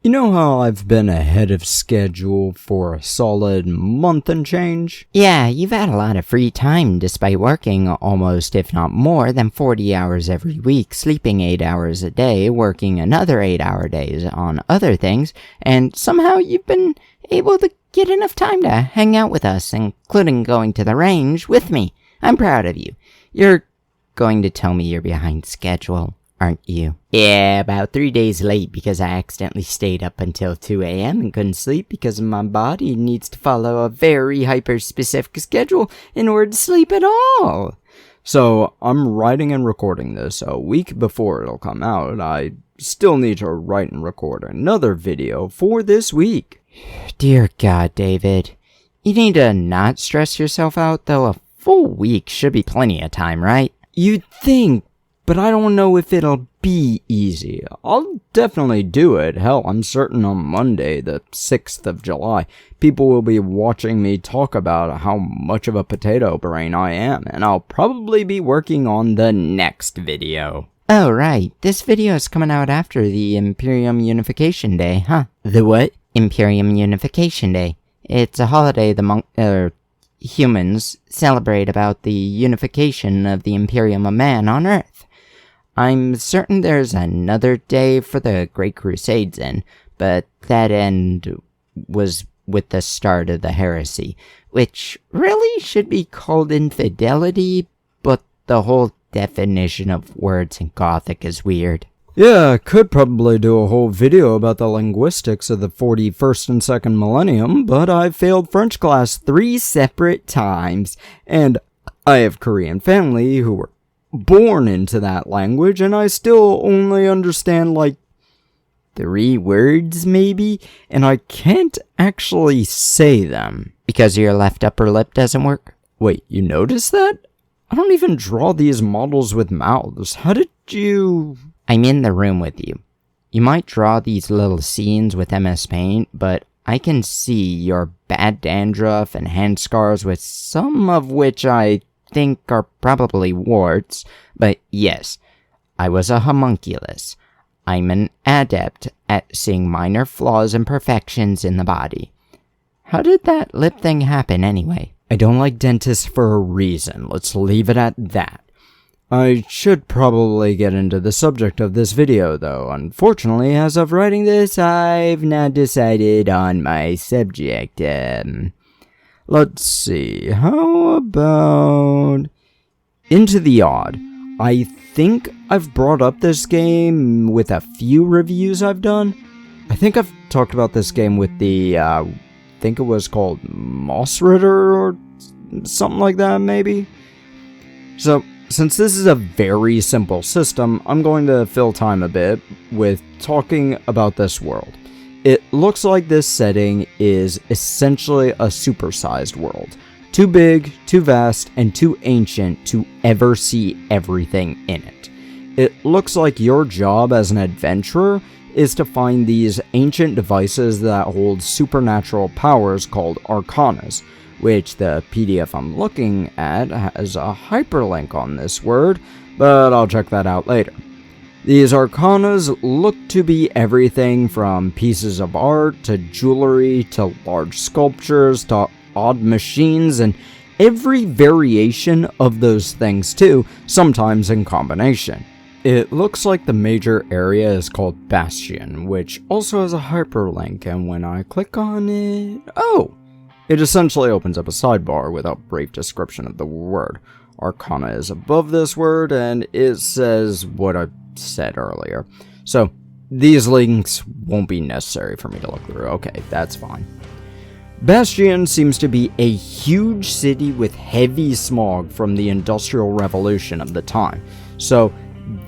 You know how I've been ahead of schedule for a solid month and change? Yeah, you've had a lot of free time despite working almost, if not more, than 40 hours every week, sleeping 8 hours a day, working another 8-hour days on other things, and somehow you've been able to get enough time to hang out with us, including going to the range with me. I'm proud of you. You're going to tell me you're behind schedule, aren't you? Yeah, about 3 days late because I accidentally stayed up until 2 a.m. and couldn't sleep because my body needs to follow a very hyper-specific schedule in order to sleep at all. So, I'm writing and recording this a week before it'll come out. I still need to write and record another video for this week. Dear God, David. You need to not stress yourself out, though. A full week should be plenty of time, right? You'd think, but I don't know if it'll be easy. I'll definitely do it. Hell, I'm certain on Monday, the 6th of July, people will be watching me talk about how much of a potato brain I am, and I'll probably be working on the next video. Oh, right. This video is coming out after the Imperium Unification Day, huh? The what? Imperium Unification Day. It's a holiday the humans celebrate about the unification of the Imperium of Man on Earth. I'm certain there's another day for the Great Crusades in, but that end was with the start of the heresy, which really should be called infidelity, but the whole definition of words in Gothic is weird. Yeah, I could probably do a whole video about the linguistics of the 41st and 2nd millennium, but I failed French class 3 separate times, and I have Korean family who were born into that language, and I still only understand, 3 words, maybe, and I can't actually say them. Because your left upper lip doesn't work? Wait, you noticed that? I don't even draw these models with mouths. How did you... I'm in the room with you. You might draw these little scenes with MS Paint, but I can see your bad dandruff and hand scars, with some of which I think are probably warts. But yes, I was a homunculus. I'm an adept at seeing minor flaws and imperfections in the body. How did that lip thing happen anyway? I don't like dentists for a reason. Let's leave it at that. I should probably get into the subject of this video, though. Unfortunately, as of writing this, I've not decided on my subject. Let's see. How about Into the Odd? I think I've brought up this game with a few reviews I've done. I think I've talked about this game with the, I think it was called Moss Ritter or something like that, maybe? So, since this is a very simple system, I'm going to fill time a bit with talking about this world. It looks like this setting is essentially a supersized world. Too big, too vast, and too ancient to ever see everything in it. It looks like your job as an adventurer is to find these ancient devices that hold supernatural powers called arcanas, which the PDF I'm looking at has a hyperlink on this word, but I'll check that out later. These arcanas look to be everything from pieces of art to jewelry to large sculptures to odd machines and every variation of those things too, sometimes in combination. It looks like the major area is called Bastion, which also has a hyperlink, and when I click on it... it essentially opens up a sidebar with a brief description of the word. Arcana is above this word, and it says what I said earlier. So, these links won't be necessary for me to look through. Okay, that's fine. Bastion seems to be a huge city with heavy smog from the Industrial Revolution of the time. So,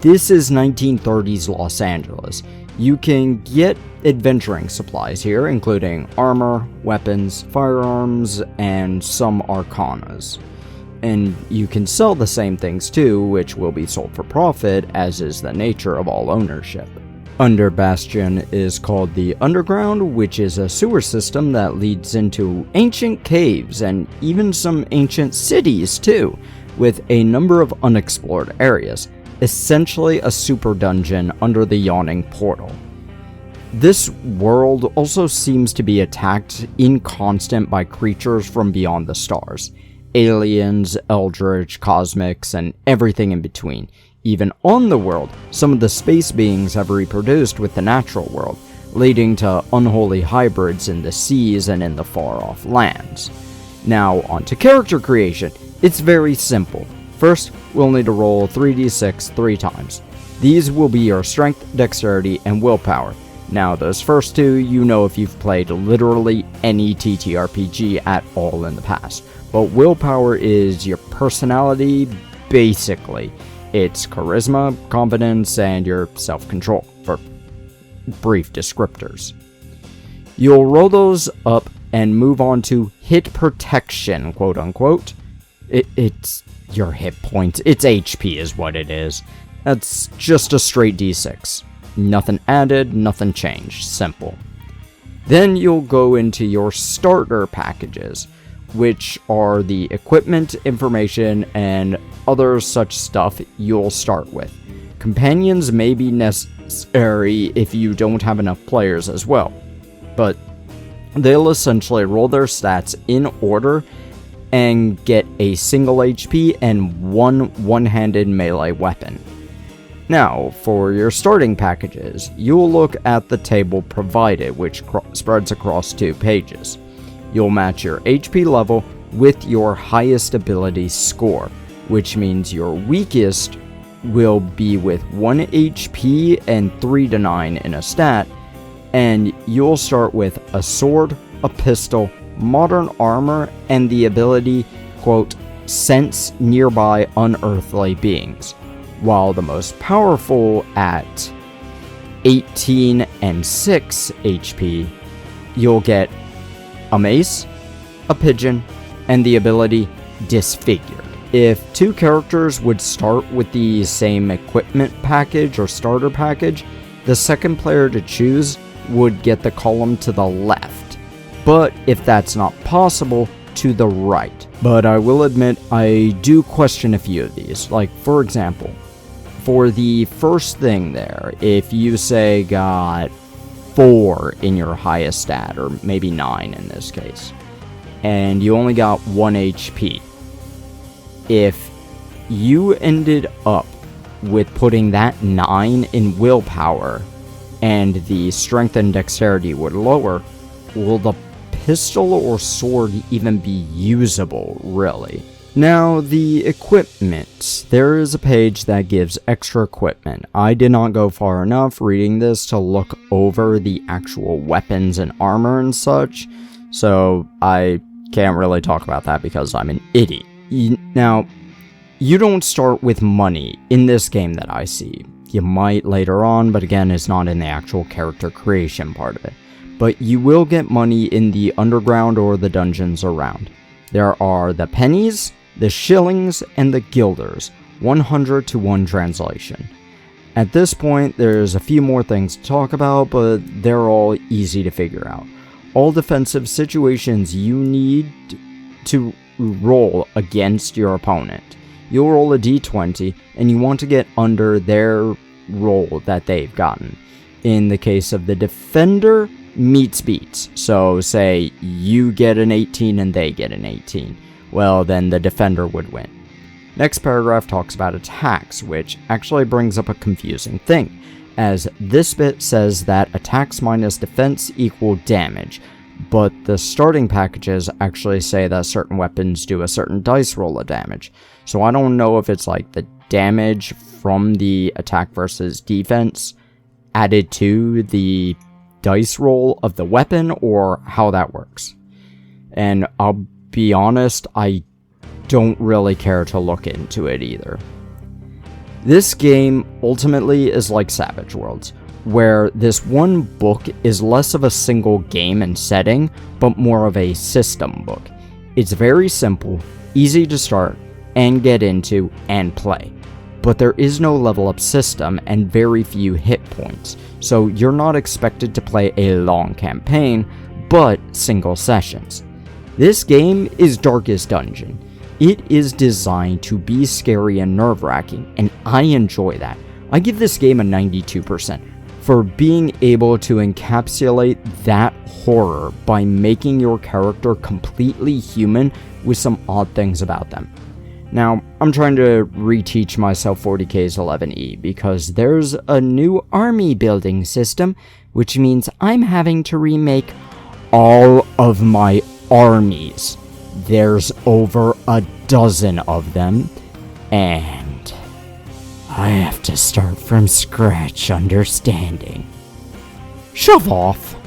this is 1930s Los Angeles. You can get adventuring supplies here, including armor, weapons, firearms, and some arcanas. And you can sell the same things too, which will be sold for profit, as is the nature of all ownership. Under Bastion is called the Underground, which is a sewer system that leads into ancient caves and even some ancient cities too, with a number of unexplored areas, essentially a super dungeon under the Yawning Portal. This world also seems to be attacked in constant by creatures from beyond the stars. Aliens, eldritch, cosmics, and everything in between. Even on the world, some of the space beings have reproduced with the natural world, leading to unholy hybrids in the seas and in the far-off lands. Now, on to character creation. It's very simple. First, we'll need to roll 3d6 3 times. These will be your strength, dexterity, and willpower. Now, those first two, you know if you've played literally any TTRPG at all in the past. But willpower is your personality, basically. It's charisma, confidence, and your self-control, for brief descriptors. You'll roll those up and move on to hit protection, quote-unquote. It's your hit points. It's HP is what it is. That's just a straight d6. Nothing added, nothing changed. Simple. Then you'll go into your starter packages, which are the equipment, information, and other such stuff you'll start with. Companions may be necessary if you don't have enough players as well, but they'll essentially roll their stats in order and get a single HP and one-handed melee weapon. Now, for your starting packages, you'll look at the table provided, which spreads across 2 pages. You'll match your HP level with your highest ability score, which means your weakest will be with 1 HP and 3 to 9 in a stat, and you'll start with a sword, a pistol, modern armor, and the ability, quote, sense nearby unearthly beings, while the most powerful at 18 and 6 HP, you'll get a mace, a pigeon, and the ability Disfigured. If 2 characters would start with the same equipment package or starter package, the second player to choose would get the column to the left, but if that's not possible, to the right. But I will admit, I do question a few of these. Like, for example, for the first thing there, if you say got 4 in your highest stat, or maybe 9 in this case, and you only got 1 HP, if you ended up with putting that 9 in willpower and the strength and dexterity would lower, will the pistol or sword even be usable, really? Now, the equipment. There is a page that gives extra equipment. I did not go far enough reading this to look over the actual weapons and armor and such, so I can't really talk about that because I'm an idiot. Now, you don't start with money in this game that I see. You might later on, but again, it's not in the actual character creation part of it. But you will get money in the underground or the dungeons around. There are the pennies, the shillings, and the guilders, 100 to 1 translation. At this point, there's a few more things to talk about, but they're all easy to figure out. All defensive situations you need to roll against your opponent. You'll roll a d20, and you want to get under their roll that they've gotten. In the case of the defender, meets beats. So say you get an 18 and they get an 18. Well, then the defender would win. Next paragraph talks about attacks, which actually brings up a confusing thing, as this bit says that attacks minus defense equal damage, but the starting packages actually say that certain weapons do a certain dice roll of damage. So I don't know if it's like the damage from the attack versus defense added to the dice roll of the weapon or how that works. And I'll be honest, I don't really care to look into it either. This game ultimately is like Savage Worlds, where this one book is less of a single game and setting, but more of a system book. It's very simple, easy to start, and get into, and play. But there is no level up system and very few hit points, so you're not expected to play a long campaign, but single sessions. This game is Darkest Dungeon. It is designed to be scary and nerve-wracking, and I enjoy that. I give this game a 92%. for being able to encapsulate that horror by making your character completely human with some odd things about them. Now, I'm trying to reteach myself 40K's 11E because there's a new army building system, which means I'm having to remake all of my armies. There's over a dozen of them, and I have to start from scratch understanding. Shove off!